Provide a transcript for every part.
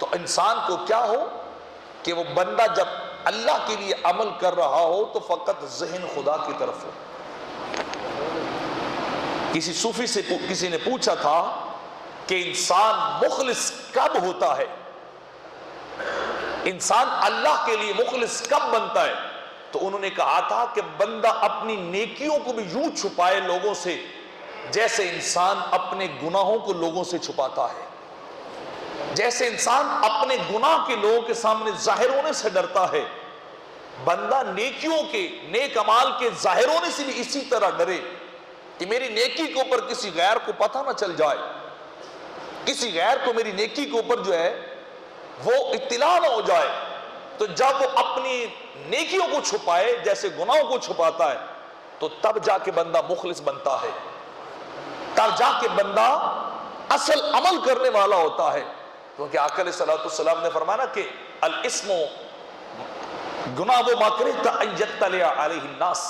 تو انسان کو کیا ہو کہ وہ بندہ جب اللہ کے لیے عمل کر رہا ہو تو فقط ذہن خدا کی طرف ہو۔ کسی صوفی سے کسی نے پوچھا تھا کہ انسان مخلص کب ہوتا ہے، انسان اللہ کے لیے مخلص کب بنتا ہے؟ تو انہوں نے کہا تھا کہ بندہ اپنی نیکیوں کو بھی یوں چھپائے لوگوں سے جیسے انسان اپنے گناہوں کو لوگوں سے چھپاتا ہے، جیسے انسان اپنے گناہ کے لوگوں کے سامنے ظاہر ہونے سے ڈرتا ہے، بندہ نیکیوں کے، نیک اعمال کے ظاہر ہونے سے بھی اسی طرح ڈرے کہ میری نیکی کے اوپر کسی غیر کو پتہ نہ چل جائے، کسی غیر کو میری نیکی کے اوپر جو ہے وہ اطلاع نہ ہو جائے۔ تو جب وہ اپنی نیکیوں کو چھپائے جیسے گناہوں کو چھپاتا ہے تو تب جا کے بندہ مخلص بنتا ہے، تب جا کے بندہ اصل عمل کرنے والا ہوتا ہے۔ کیونکہ آقا علیہ الصلوۃ والسلام نے فرمایا کہ الاسم گناہ وہ ما کرہت ان یطلع علیہ الناس،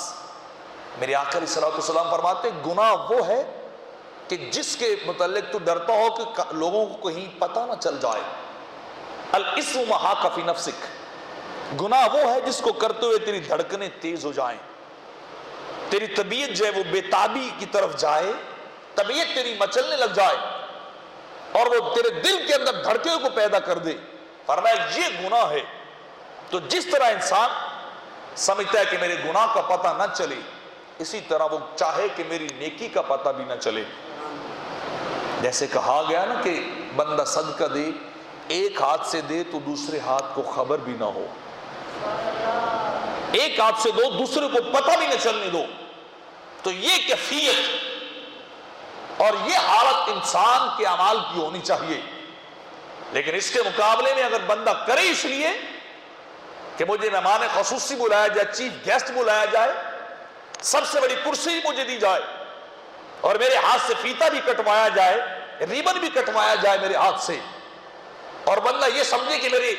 میرے آقا علیہ الصلوۃ والسلام فرماتے گناہ وہ ہے کہ جس کے متعلق تو ڈرتا ہو کہ لوگوں کو کہیں پتہ نہ چل جائے۔ الاسم ما حاک فی نفسک، گناہ وہ ہے جس کو کرتے ہوئے تیری دھڑکنیں تیز ہو جائیں، تیری طبیعت جو ہے وہ بے تابی کی طرف جائے، طبیعت تیری مچلنے لگ جائے اور وہ تیرے دل کے اندر دھڑکے کو پیدا کر دے۔ فرمایا یہ گناہ ہے۔ تو جس طرح انسان سمجھتا ہے کہ میرے گناہ کا پتہ نہ چلے، اسی طرح وہ چاہے کہ میری نیکی کا پتہ بھی نہ چلے۔ جیسے کہا گیا نا کہ بندہ صدقہ دے، ایک ہاتھ سے دے تو دوسرے ہاتھ کو خبر بھی نہ ہو، ایک ہاتھ سے دو دوسرے کو پتہ بھی نہ چلنے دو۔ تو یہ کیفیت اور یہ حالت انسان کے اعمال کی ہونی چاہیے۔ لیکن اس کے مقابلے میں اگر بندہ کرے اس لیے کہ مجھے مہمان خصوصی بلایا جائے، چیف گیسٹ بلایا جائے، سب سے بڑی کرسی مجھے دی جائے اور میرے ہاتھ سے فیتا بھی کٹوایا جائے، ریبن بھی کٹوایا جائے میرے ہاتھ سے، اور بندہ یہ سمجھے کہ میرے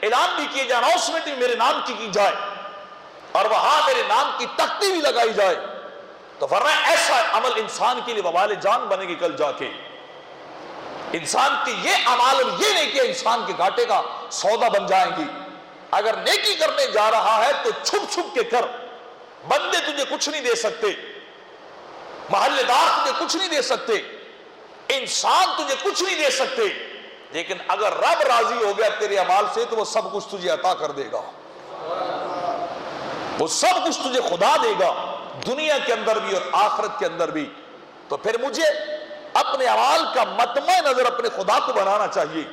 اعلان بھی کیے جائے، اناؤنسمنٹ بھی میرے نام کی جائے اور وہاں میرے نام کی تختی بھی لگائی جائے، تو فرمایا ایسا عمل انسان کے لیے وبال جان بنے گی کل جا کے۔ انسان کی یہ اعمال اور یہ نیکی انسان کے گھاٹے کا سودا بن جائیں گی۔ اگر نیکی کرنے جا رہا ہے تو چھپ چھپ کے کر، بندے تجھے کچھ نہیں دے سکتے، محلے دار تجھے کچھ نہیں دے سکتے، انسان تجھے کچھ نہیں دے سکتے، لیکن اگر رب راضی ہو گیا تیرے اعمال سے تو وہ سب کچھ تجھے عطا کر دے گا، وہ سب کچھ تجھے خدا دے گا، دنیا کے اندر بھی اور آخرت کے اندر بھی۔ تو پھر مجھے اپنے اعمال کا مطمع نظر اپنے خدا کو بنانا چاہیے،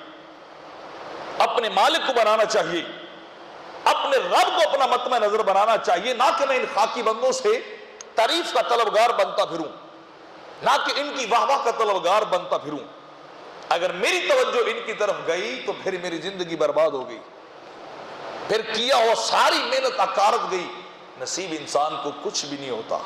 اپنے مالک کو بنانا چاہیے، اپنے رب کو اپنا مطمع نظر بنانا چاہیے، نہ کہ میں ان خاکی بندوں سے تعریف کا طلبگار بنتا پھروں، نہ کہ ان کی واہ واہ کا طلبگار بنتا پھروں۔ اگر میری توجہ ان کی طرف گئی تو پھر میری زندگی برباد ہو گئی، پھر کیا ہوا ساری محنت اکارت گئی، نصیب انسان کو کچھ بھی نہیں ہوتا۔